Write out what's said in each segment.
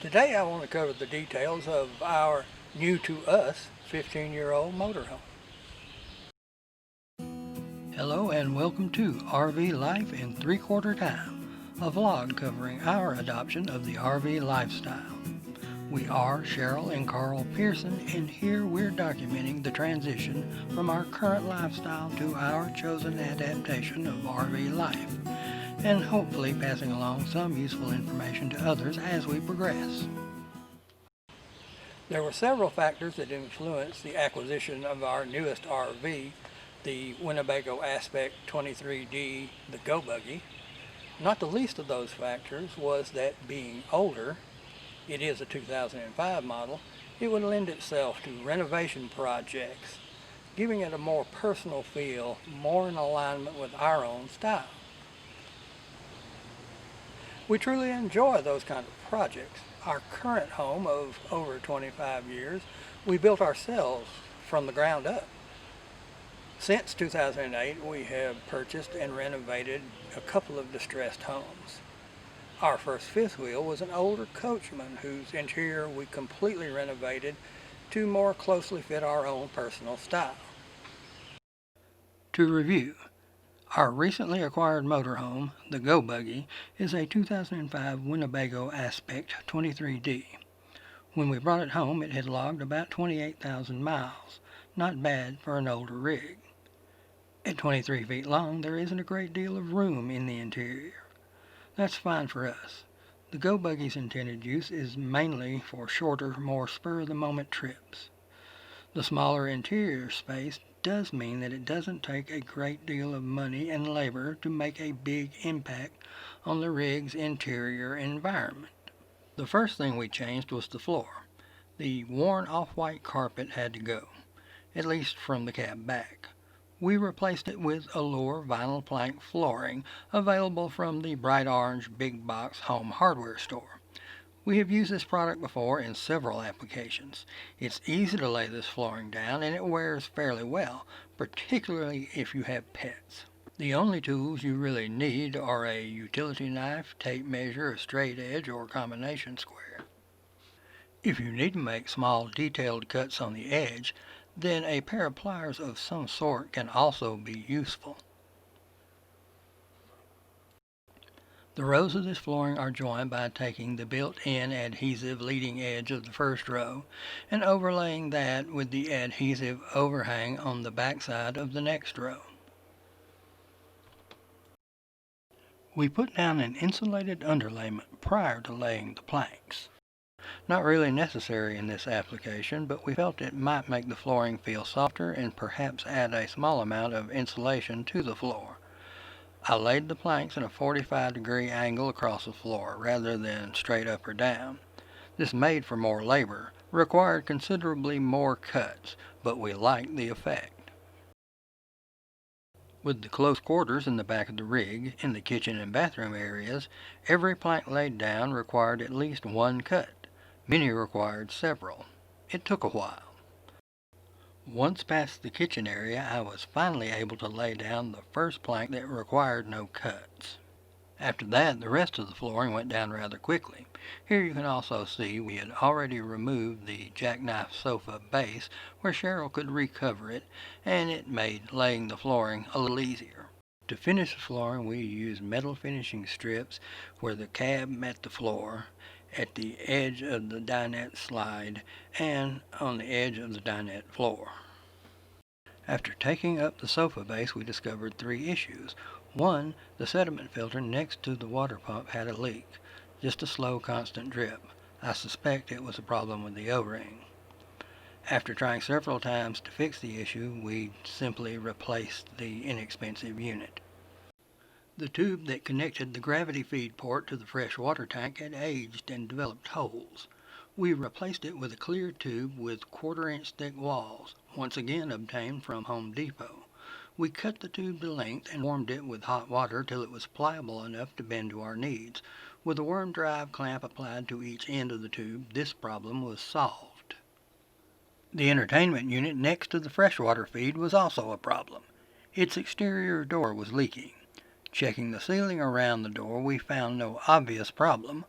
Today I want to cover the details of our new to us 15-year-old motorhome. Hello and welcome to RV Life in 3/4 Time, a vlog covering our adoption of the RV lifestyle. We are Cheryl and Carl Pearson, and here we're documenting the transition from our current lifestyle to our chosen adaptation of RV life, and hopefully passing along some useful information to others as we progress. There were several factors that influenced the acquisition of our newest RV, the Winnebago Aspect 23D, the Go Buggy. Not the least of those factors was that being older, it is a 2005 model, it would lend itself to renovation projects, giving it a more personal feel, more in alignment with our own style. We truly enjoy those kind of projects. Our current home of over 25 years, we built ourselves from the ground up. Since 2008, we have purchased and renovated a couple of distressed homes. Our first fifth wheel was an older Coachman whose interior we completely renovated to more closely fit our own personal style. To review, our recently acquired motorhome, the Go Buggy, is a 2005 Winnebago Aspect 23D. When we brought it home, it had logged about 28,000 miles. Not bad for an older rig. At 23 feet long, there isn't a great deal of room in the interior. That's fine for us. The Go Buggy's intended use is mainly for shorter, more spur-of-the-moment trips. The smaller interior space does mean that it doesn't take a great deal of money and labor to make a big impact on the rig's interior environment. The first thing we changed was the floor. The worn off-white carpet had to go, at least from the cab back. We replaced it with Allure vinyl plank flooring available from the bright orange big box home hardware store. We have used this product before in several applications. It's easy to lay this flooring down and it wears fairly well, particularly if you have pets. The only tools you really need are a utility knife, tape measure, a straight edge, or combination square. If you need to make small detailed cuts on the edge, then a pair of pliers of some sort can also be useful. The rows of this flooring are joined by taking the built-in adhesive leading edge of the first row and overlaying that with the adhesive overhang on the backside of the next row. We put down an insulated underlayment prior to laying the planks. Not really necessary in this application, but we felt it might make the flooring feel softer and perhaps add a small amount of insulation to the floor. I laid the planks in a 45-degree angle across the floor rather than straight up or down. This made for more labor, required considerably more cuts, but we liked the effect. With the close quarters in the back of the rig, in the kitchen and bathroom areas, every plank laid down required at least one cut. Many required several. It took a while. Once past the kitchen area, I was finally able to lay down the first plank that required no cuts. After that, the rest of the flooring went down rather quickly. Here you can also see we had already removed the jackknife sofa base where Cheryl could recover it, and it made laying the flooring a little easier. To finish the flooring, we used metal finishing strips where the cab met the floor, at the edge of the dinette slide, and on the edge of the dinette floor. After taking up the sofa base, we discovered three issues. One, the sediment filter next to the water pump had a leak, just a slow, constant drip. I suspect it was a problem with the O-ring. After trying several times to fix the issue, we simply replaced the inexpensive unit. The tube that connected the gravity feed port to the fresh water tank had aged and developed holes. We replaced it with a clear tube with 1/4-inch thick walls, once again obtained from Home Depot. We cut the tube to length and warmed it with hot water till it was pliable enough to bend to our needs. With a worm drive clamp applied to each end of the tube, this problem was solved. The entertainment unit next to the freshwater feed was also a problem. Its exterior door was leaking. Checking the ceiling around the door, we found no obvious problem.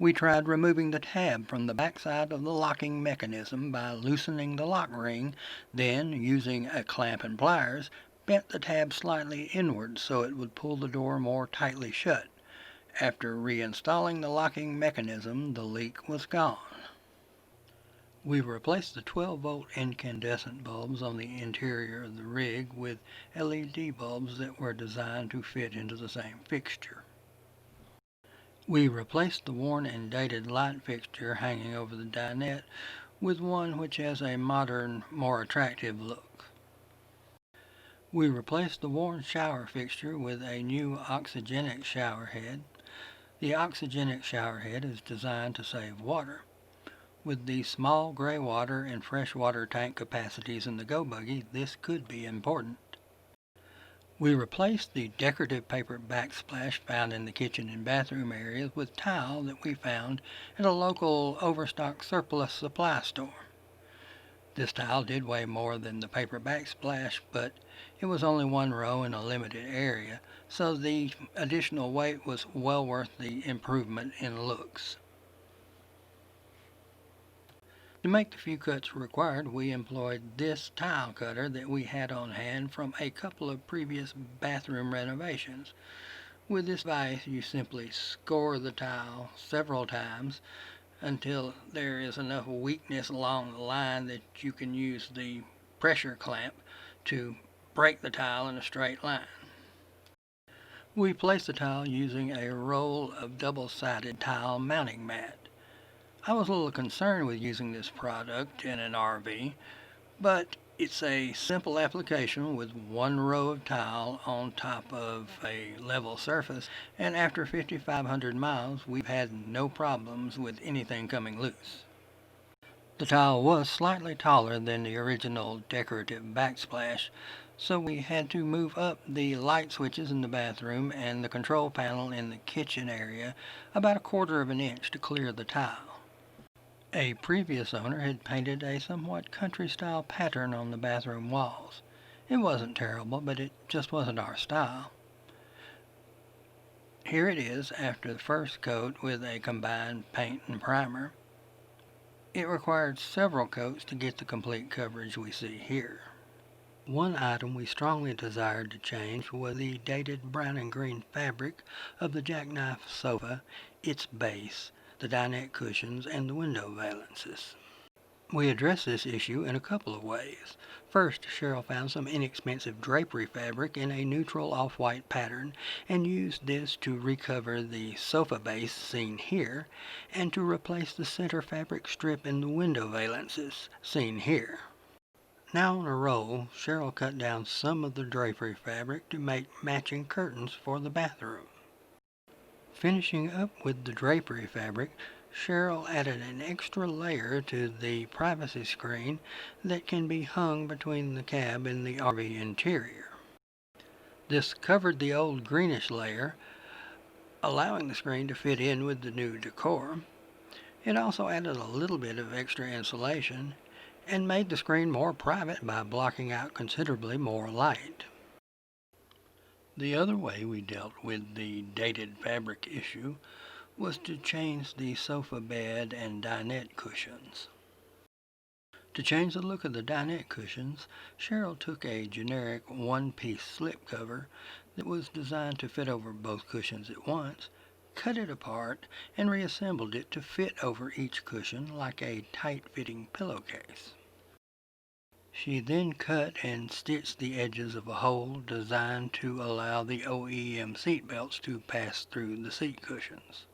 We tried removing the tab from the backside of the locking mechanism by loosening the lock ring, then, using a clamp and pliers, bent the tab slightly inward so it would pull the door more tightly shut. After reinstalling the locking mechanism, the leak was gone. We replaced the 12-volt incandescent bulbs on the interior of the rig with LED bulbs that were designed to fit into the same fixture. We replaced the worn and dated light fixture hanging over the dinette with one which has a modern, more attractive look. We replaced the worn shower fixture with a new oxygenic shower head. The oxygenic shower head is designed to save water. With the small gray water and freshwater tank capacities in the Go Buggy, this could be important. We replaced the decorative paper backsplash found in the kitchen and bathroom areas with tile that we found at a local overstock surplus supply store. This tile did weigh more than the paper backsplash, but it was only one row in a limited area, so the additional weight was well worth the improvement in looks. To make the few cuts required, we employed this tile cutter that we had on hand from a couple of previous bathroom renovations. With this device, you simply score the tile several times until there is enough weakness along the line that you can use the pressure clamp to break the tile in a straight line. We place the tile using a roll of double-sided tile mounting mat. I was a little concerned with using this product in an RV, but it's a simple application with one row of tile on top of a level surface, and after 5,500 miles we've had no problems with anything coming loose. The tile was slightly taller than the original decorative backsplash, so we had to move up the light switches in the bathroom and the control panel in the kitchen area about a quarter of an inch to clear the tile. A previous owner had painted a somewhat country-style pattern on the bathroom walls. It wasn't terrible, but it just wasn't our style. Here it is after the first coat with a combined paint and primer. It required several coats to get the complete coverage we see here. One item we strongly desired to change was the dated brown and green fabric of the jackknife sofa, its base, the dinette cushions, and the window valances. We addressed this issue in a couple of ways. First, Cheryl found some inexpensive drapery fabric in a neutral off-white pattern and used this to recover the sofa base seen here and to replace the center fabric strip in the window valances seen here. Now on a roll, Cheryl cut down some of the drapery fabric to make matching curtains for the bathroom. Finishing up with the drapery fabric, Cheryl added an extra layer to the privacy screen that can be hung between the cab and the RV interior. This covered the old greenish layer, allowing the screen to fit in with the new decor. It also added a little bit of extra insulation and made the screen more private by blocking out considerably more light. The other way we dealt with the dated fabric issue was to change the sofa bed and dinette cushions. To change the look of the dinette cushions, Cheryl took a generic one-piece slipcover that was designed to fit over both cushions at once, cut it apart, and reassembled it to fit over each cushion like a tight-fitting pillowcase. She then cut and stitched the edges of a hole designed to allow the OEM seat belts to pass through the seat cushions.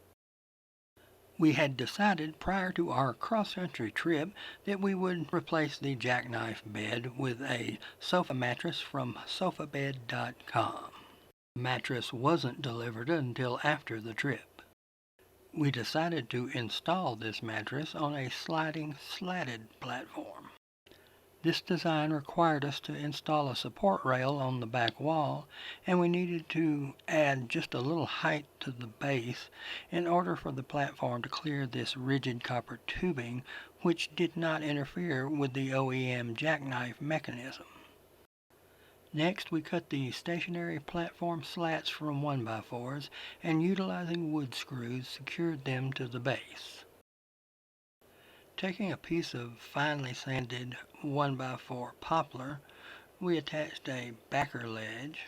We had decided prior to our cross-country trip that we would replace the jackknife bed with a sofa mattress from sofabed.com. The mattress wasn't delivered until after the trip. We decided to install this mattress on a sliding slatted platform. This design required us to install a support rail on the back wall, and we needed to add just a little height to the base in order for the platform to clear this rigid copper tubing, which did not interfere with the OEM jackknife mechanism. Next, we cut the stationary platform slats from 1x4s and utilizing wood screws secured them to the base. Taking a piece of finely sanded 1x4 poplar, we attached a backer ledge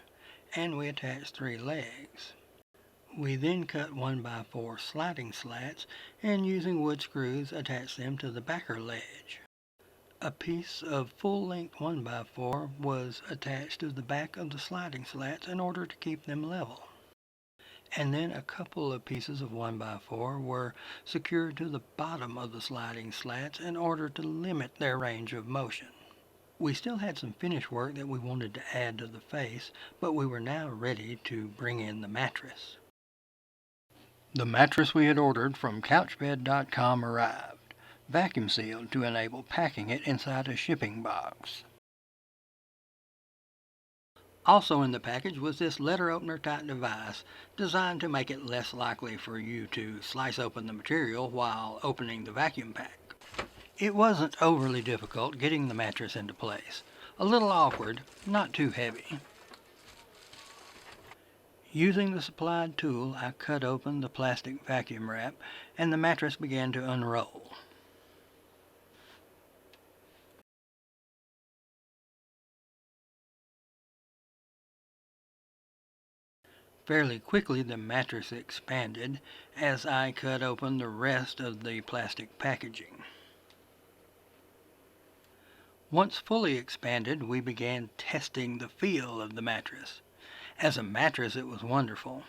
and we attached 3 legs. We then cut 1x4 sliding slats and using wood screws attached them to the backer ledge. A piece of full-length 1x4 was attached to the back of the sliding slats in order to keep them level. And then a couple of pieces of 1x4 were secured to the bottom of the sliding slats in order to limit their range of motion. We still had some finish work that we wanted to add to the face, but we were now ready to bring in the mattress. The mattress we had ordered from Couchbed.com arrived, vacuum sealed to enable packing it inside a shipping box. Also in the package was this letter opener type device designed to make it less likely for you to slice open the material while opening the vacuum pack. It wasn't overly difficult getting the mattress into place. A little awkward, not too heavy. Using the supplied tool, I cut open the plastic vacuum wrap and the mattress began to unroll. Fairly quickly the mattress expanded as I cut open the rest of the plastic packaging. Once fully expanded, we began testing the feel of the mattress. As a mattress, it was wonderful,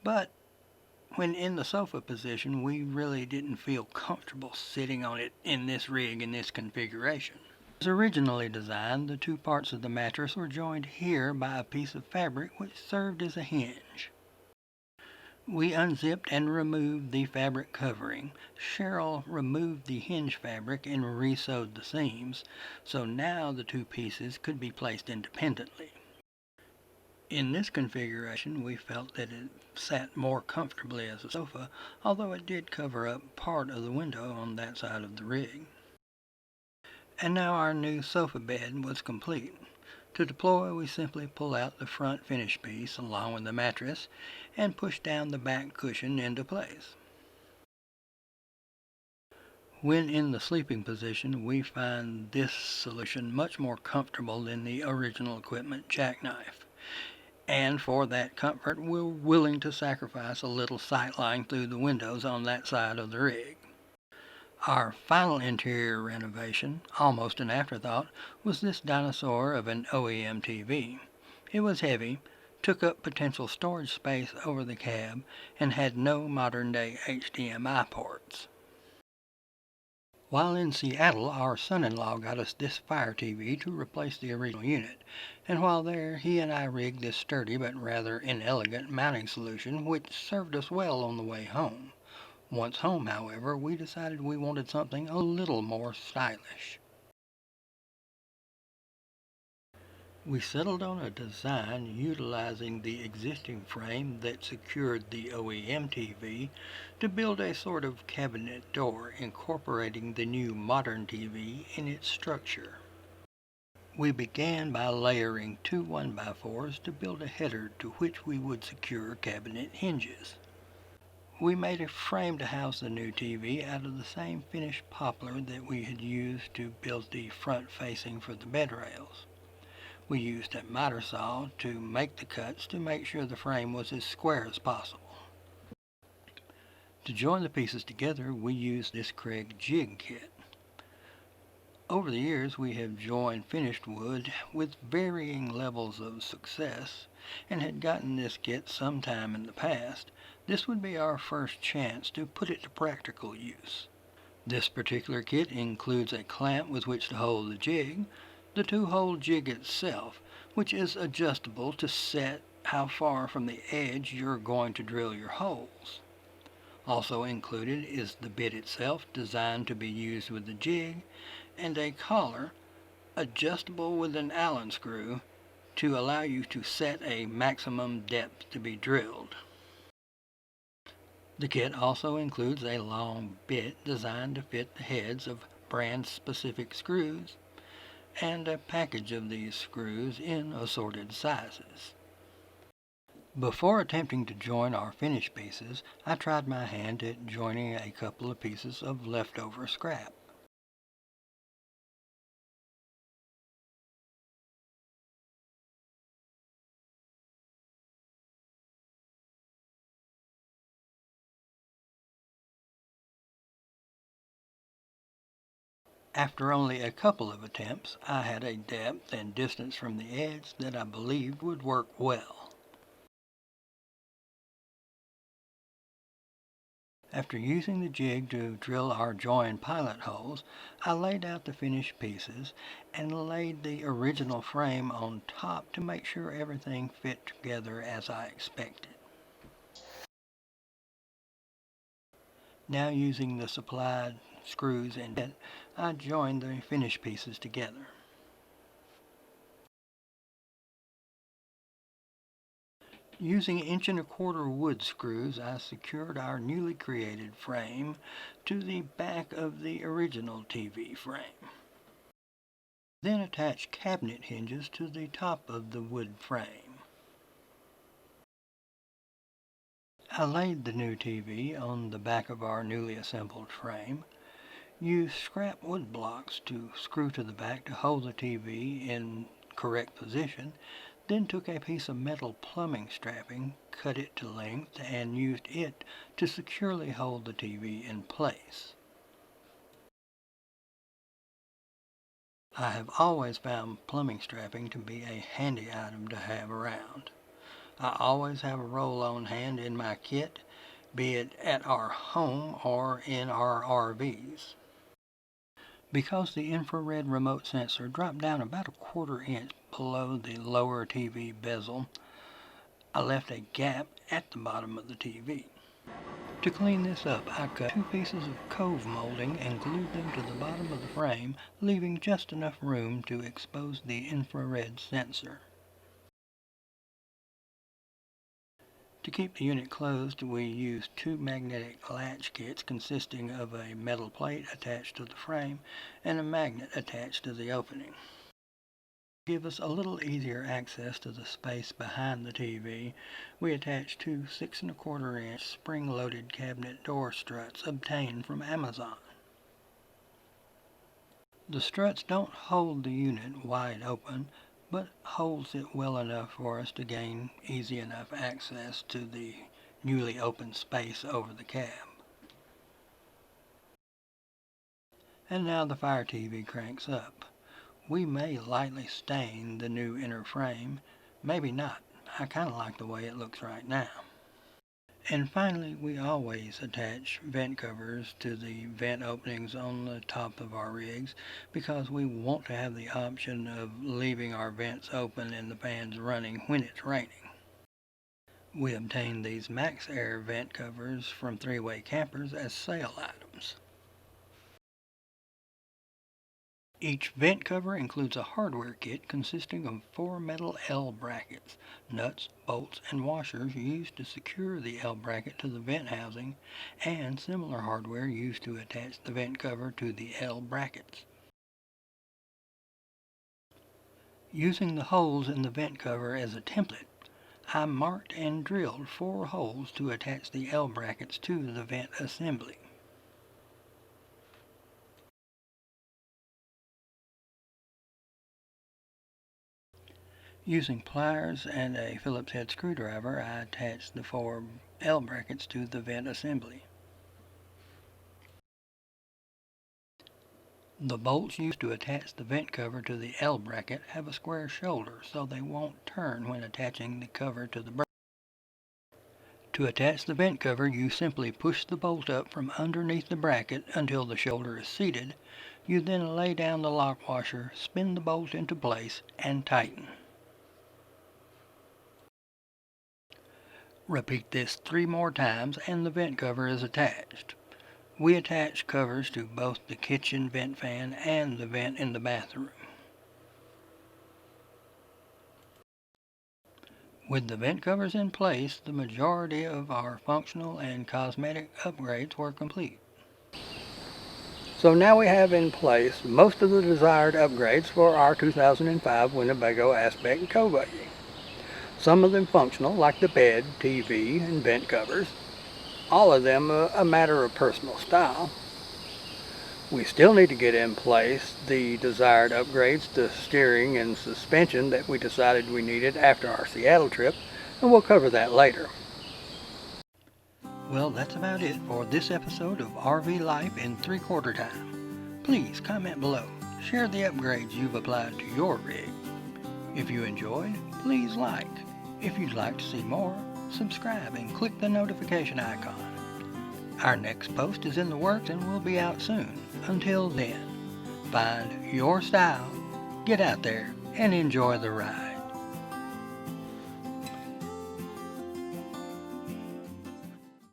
but when in the sofa position, we really didn't feel comfortable sitting on it in this rig in this configuration. As originally designed, the 2 parts of the mattress were joined here by a piece of fabric which served as a hinge. We unzipped and removed the fabric covering. Cheryl removed the hinge fabric and re-sewed the seams, so now the 2 pieces could be placed independently. In this configuration, we felt that it sat more comfortably as a sofa, although it did cover up part of the window on that side of the rig. And now our new sofa bed was complete. To deploy, we simply pull out the front finish piece along with the mattress and push down the back cushion into place. When in the sleeping position, we find this solution much more comfortable than the original equipment jackknife. And for that comfort, we're willing to sacrifice a little sightline through the windows on that side of the rig. Our final interior renovation, almost an afterthought, was this dinosaur of an OEM TV. It was heavy, took up potential storage space over the cab, and had no modern-day HDMI ports. While in Seattle, our son-in-law got us this Fire TV to replace the original unit, and while there, he and I rigged this sturdy but rather inelegant mounting solution which served us well on the way home. Once home, however, we decided we wanted something a little more stylish. We settled on a design utilizing the existing frame that secured the OEM TV to build a sort of cabinet door incorporating the new modern TV in its structure. We began by layering 2 1x4s to build a header to which we would secure cabinet hinges. We made a frame to house the new TV out of the same finished poplar that we had used to build the front facing for the bed rails. We used a miter saw to make the cuts to make sure the frame was as square as possible. To join the pieces together, we used this Kreg Jig Kit. Over the years, we have joined finished wood with varying levels of success and had gotten this kit sometime in the past. This would be our first chance to put it to practical use. This particular kit includes a clamp with which to hold the jig, the 2-hole jig itself, which is adjustable to set how far from the edge you're going to drill your holes. Also included is the bit itself, designed to be used with the jig, and a collar, adjustable with an Allen screw, to allow you to set a maximum depth to be drilled. The kit also includes a long bit designed to fit the heads of brand-specific screws, and a package of these screws in assorted sizes. Before attempting to join our finished pieces, I tried my hand at joining a couple of pieces of leftover scrap. After only a couple of attempts, I had a depth and distance from the edge that I believed would work well. After using the jig to drill our join pilot holes, I laid out the finished pieces and laid the original frame on top to make sure everything fit together as I expected. Now, using the supplied screws and bit, I joined the finished pieces together. Using 1¼ wood screws, I secured our newly created frame to the back of the original TV frame. Then attached cabinet hinges to the top of the wood frame. I laid the new TV on the back of our newly assembled frame, used scrap wood blocks to screw to the back to hold the TV in correct position, then took a piece of metal plumbing strapping, cut it to length, and used it to securely hold the TV in place. I have always found plumbing strapping to be a handy item to have around. I always have a roll on hand in my kit, be it at our home or in our RVs. Because the infrared remote sensor dropped down about a 1/4 inch below the lower TV bezel, I left a gap at the bottom of the TV. To clean this up, I cut 2 pieces of cove molding and glued them to the bottom of the frame, leaving just enough room to expose the infrared sensor. To keep the unit closed, we used 2 magnetic latch kits consisting of a metal plate attached to the frame and a magnet attached to the opening. To give us a little easier access to the space behind the TV, we attached 2 6¼ inch spring-loaded cabinet door struts obtained from Amazon. The struts don't hold the unit wide open, but holds it well enough for us to gain easy enough access to the newly opened space over the cab. And now the Fire TV cranks up. We may lightly stain the new inner frame, maybe not. I kind of like the way it looks right now. And finally, we always attach vent covers to the vent openings on the top of our rigs because we want to have the option of leaving our vents open and the fans running when it's raining. We obtained these Max Air vent covers from 3-Way Campers as sale items. Each vent cover includes a hardware kit consisting of 4 metal L brackets, nuts, bolts, and washers used to secure the L bracket to the vent housing, and similar hardware used to attach the vent cover to the L brackets. Using the holes in the vent cover as a template, I marked and drilled 4 holes to attach the L brackets to the vent assembly. Using pliers and a Phillips head screwdriver, I attached the 4 L brackets to the vent assembly. The bolts used to attach the vent cover to the L bracket have a square shoulder, so they won't turn when attaching the cover to the bracket. To attach the vent cover, you simply push the bolt up from underneath the bracket until the shoulder is seated. You then lay down the lock washer, spin the bolt into place, and tighten. Repeat this 3 more times and the vent cover is attached. We attach covers to both the kitchen vent fan and the vent in the bathroom. With the vent covers in place, the majority of our functional and cosmetic upgrades were complete. So now we have in place most of the desired upgrades for our 2005 Winnebago Aspect and Buggy. Some of them functional, like the bed, TV, and vent covers. All of them a matter of personal style. We still need to get in place the desired upgrades to steering and suspension that we decided we needed after our Seattle trip, and we'll cover that later. Well, that's about it for this episode of RV Life in 3/4 time. Please comment below. Share the upgrades you've applied to your rig. If you enjoyed, please like. If you'd like to see more, subscribe and click the notification icon. Our next post is in the works and will be out soon. Until then, find your style, get out there, and enjoy the ride.